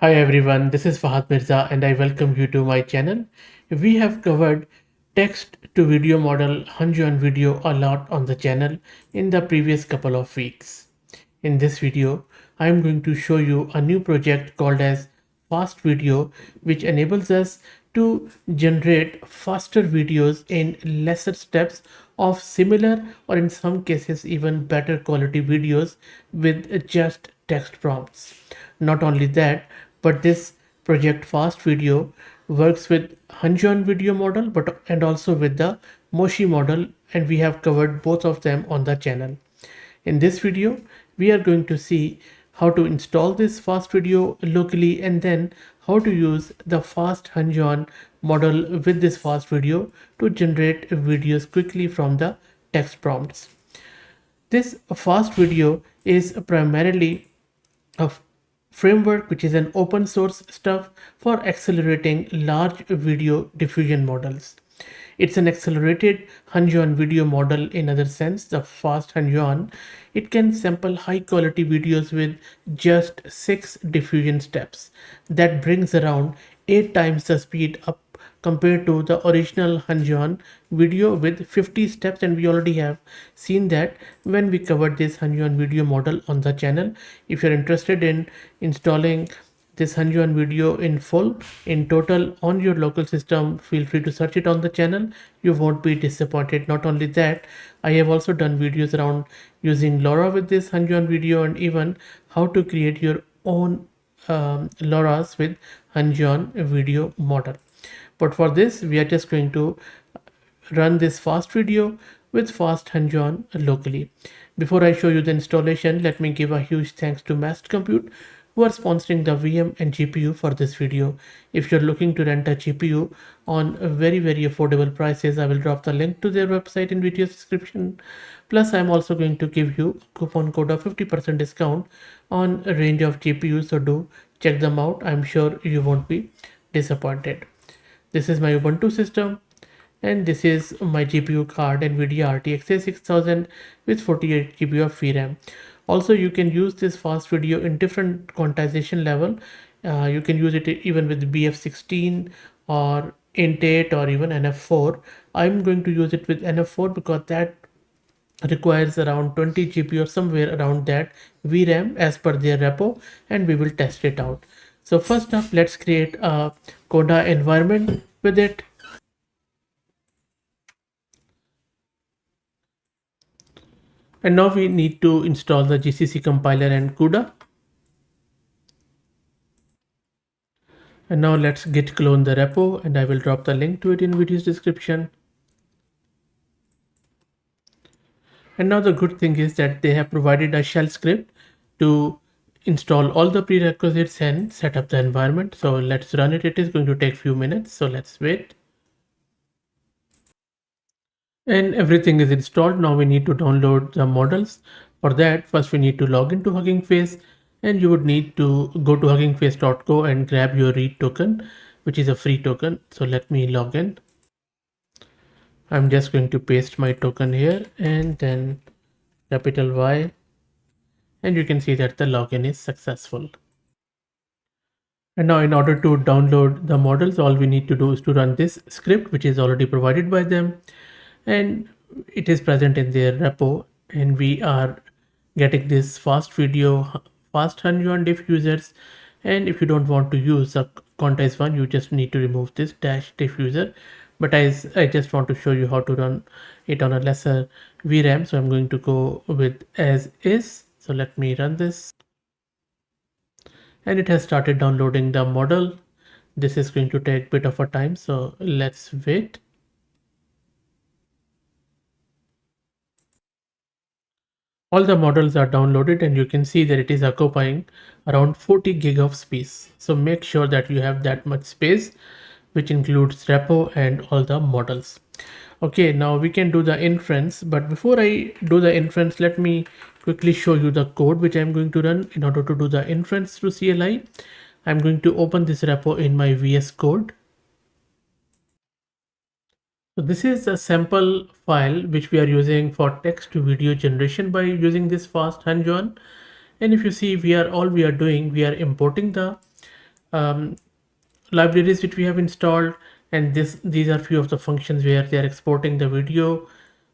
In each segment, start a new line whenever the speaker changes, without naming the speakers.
Hi everyone, this is Fahad Mirza and I welcome you to my channel. We have covered text to video model HunyuanVideo a lot on the channel in the previous couple of weeks. In this video, I am going to show you a new project called as FastVideo, which enables us to generate faster videos in lesser steps of similar or in some cases even better quality videos with just text prompts. Not only that, but this project FastVideo works with HunyuanVideo model but and also with the Moshi model, and we have covered both of them on the channel. In this video, we are going to see how to install this FastVideo locally and then how to use the FastHunyuan model with this FastVideo to generate videos quickly from the text prompts. This FastVideo is primarily a framework which is an open source stuff for accelerating large video diffusion models. It's an accelerated HunyuanVideo model. In other sense, the FastHunyuan, it can sample high quality videos with just 6 diffusion steps. That brings around 8 times the speed up compared to the original HunyuanVideo video with 50 steps, and we already have seen that when we covered this HunyuanVideo model on the channel. If you're interested in installing this HunyuanVideo in full in total on your local system, feel free to search it on the channel. You won't be disappointed. Not only that, I have also done videos around using LoRa with this HunyuanVideo and even how to create your own LoRa's with HunyuanVideo model. But for this, we are just going to run this FastVideo with FastHunyuan locally. Before I show you the installation, let me give a huge thanks to Mast Compute who are sponsoring the VM and GPU for this video. If you're looking to rent a GPU on very affordable prices, I will drop the link to their website in video description. Plus, I'm also going to give you a coupon code of 50% discount on a range of GPUs, so do check them out. I'm sure you won't be disappointed. This is my Ubuntu system and this is my GPU card, NVIDIA RTX 6000 with 48 GB of VRAM. Also, you can use this FastVideo in different quantization level. You can use it even with BF16 or Int 8 or even NF4. I'm going to use it with NF4 because that requires around 20 GB or somewhere around that VRAM as per their repo, and we will test it out. So first up, let's create a Coda environment with it. And now we need to install the GCC compiler and CUDA. And now let's git clone the repo, and I will drop the link to it in video's description. And now the good thing is that they have provided a shell script to install all the prerequisites and set up the environment. So let's run it. It is going to take a few minutes, so let's wait. And everything is installed. Now we need to download the models. For that, first we need to log into Hugging Face, and you would need to go to huggingface.co and grab your read token, which is a free token. So let me log in. I'm just going to paste my token here and then capital Y, and you can see that the login is successful. And now in order to download the models, all we need to do is to run this script, which is already provided by them, and it is present in their repo, and we are getting this FastVideo FastHunyuan diffusers. And if you don't want to use the quantize one, you just need to remove this dash diffuser. But as I just want to show you how to run it on a lesser VRAM, so I'm going to go with as is. So let me run this, and it has started downloading the model. This is going to take a bit of a time, so let's wait. All the models are downloaded, and you can see that it is occupying around 40 gig of space. So make sure that you have that much space, which includes repo and all the models. Okay, now we can do the inference, but before I do the inference, let me quickly show you the code which I'm going to run in order to do the inference through CLI. I'm going to open this repo in my VS Code. So this is a sample file which we are using for text to video generation by using this FastHunyuan. And if you see, we are doing, we are importing the um, libraries which we have installed, and these are few of the functions where they are exporting the video.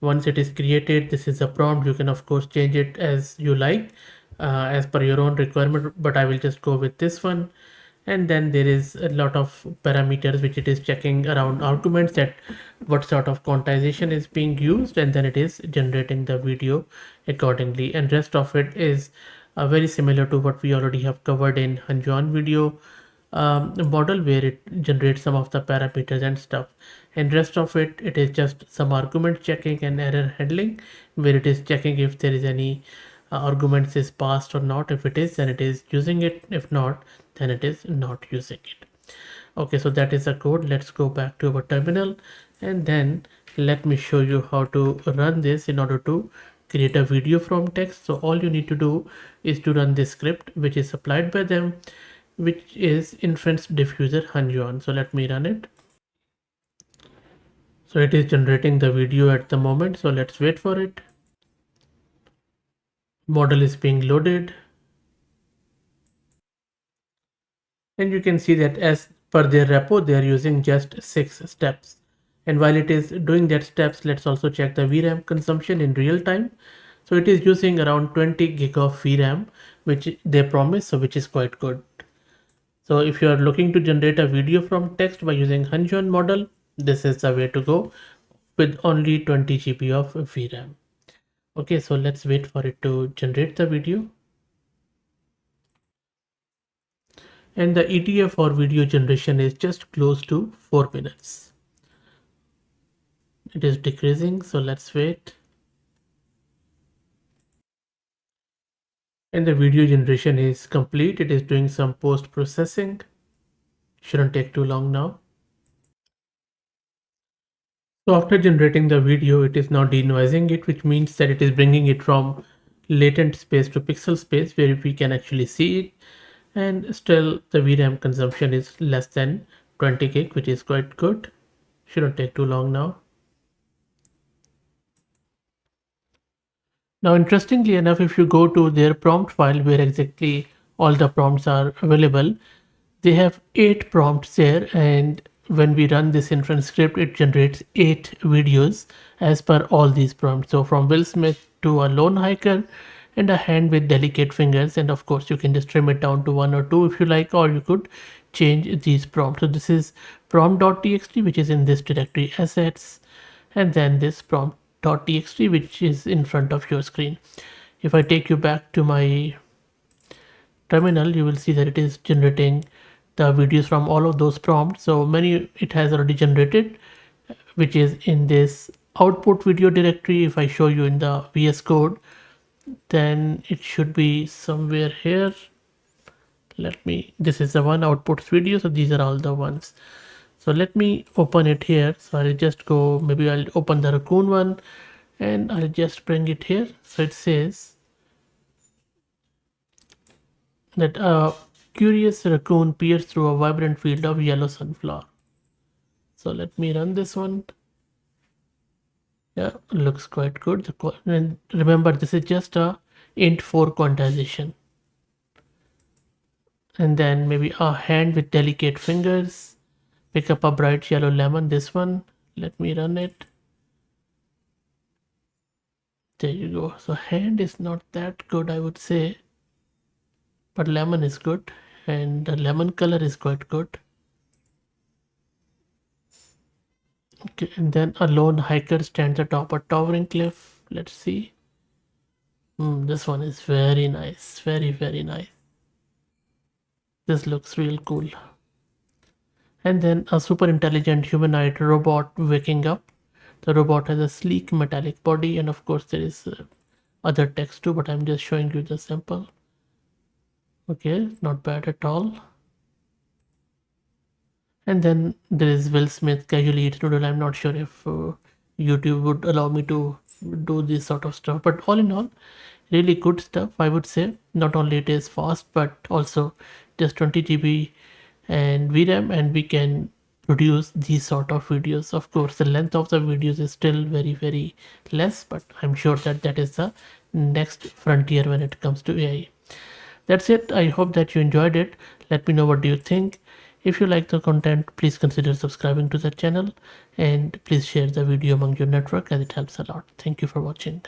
Once it is created, this is a prompt. You can of course change it as you like, as per your own requirement, but I will just go with this one. And then there is a lot of parameters which it is checking around arguments, that what sort of quantization is being used, and then it is generating the video accordingly. And rest of it is very similar to what we already have covered in HunyuanVideo model, where it generates some of the parameters and stuff, and rest of it is just some argument checking and error handling, where it is checking if there is any arguments is passed or not. If it is, then it is using it. If not, then it is not using it. Okay, so that is the code. Let's go back to our terminal, and then let me show you how to run this in order to create a video from text. So all you need to do is to run this script which is supplied by them, which is inference diffuser Hunyuan. So let me run it. So it is generating the video at the moment, so let's wait for it. Model is being loaded, and you can see that as per their repo they are using just 6 steps. And while it is doing that steps, let's also check the VRAM consumption in real time. So it is using around 20 gig of VRAM, which they promise, so which is quite good. So if you are looking to generate a video from text by using Hunyuan model, this is the way to go, with only 20 GB of VRAM. Okay, so let's wait for it to generate the video. And the ETA for video generation is just close to 4 minutes. It is decreasing, so let's wait. And the video generation is complete. It is doing some post processing. Shouldn't take too long now. So after generating the video, it is now denoising it, which means that it is bringing it from latent space to pixel space where we can actually see it. And still the VRAM consumption is less than 20 gig, which is quite good. Shouldn't take too long now. Now, interestingly enough, if you go to their prompt file where exactly all the prompts are available, they have 8 prompts there, and when we run this inference script, it generates 8 videos as per all these prompts. So from Will Smith to a lone hiker and a hand with delicate fingers, and of course you can just trim it down to 1 or 2 if you like, or you could change these prompts. So this is prompt.txt, which is in this directory assets, and then this prompt.txt, which is in front of your screen. If I take you back to my terminal, you will see that it is generating the videos from all of those prompts. So many it has already generated, which is in this output video directory. If I show you in the VS Code, then it should be somewhere here. This is the one outputs video, so these are all the ones. So let me open it here. So I'll just go, maybe I'll open the raccoon one, and I'll just bring it here. So it says that a curious raccoon peers through a vibrant field of yellow sunflower. So let me run this one. Yeah, looks quite good. And remember, this is just a int4 quantization. And then maybe a hand with delicate fingers. Pick up a bright yellow lemon, this one. Let me run it. There you go. So hand is not that good, I would say, but lemon is good, and the lemon color is quite good. Okay, and then a lone hiker stands atop a towering cliff. Let's see. This one is very nice. Very, very nice. This looks real cool. And then a super intelligent humanoid robot waking up. The robot has a sleek metallic body, and of course there is other text too, but I'm just showing you the sample. Okay, not bad at all. And then there is Will Smith casually eat noodle. I'm not sure if YouTube would allow me to do this sort of stuff, but all in all, really good stuff, I would say. Not only it is fast, but also just 20 GB and VRAM, and we can produce these sort of videos. Of course, the length of the videos is still very, very less, but I'm sure that that is the next frontier when it comes to AI. That's it. I hope that you enjoyed it. Let me know what do you think. If you like the content, please consider subscribing to the channel and please share the video among your network as it helps a lot. Thank you for watching.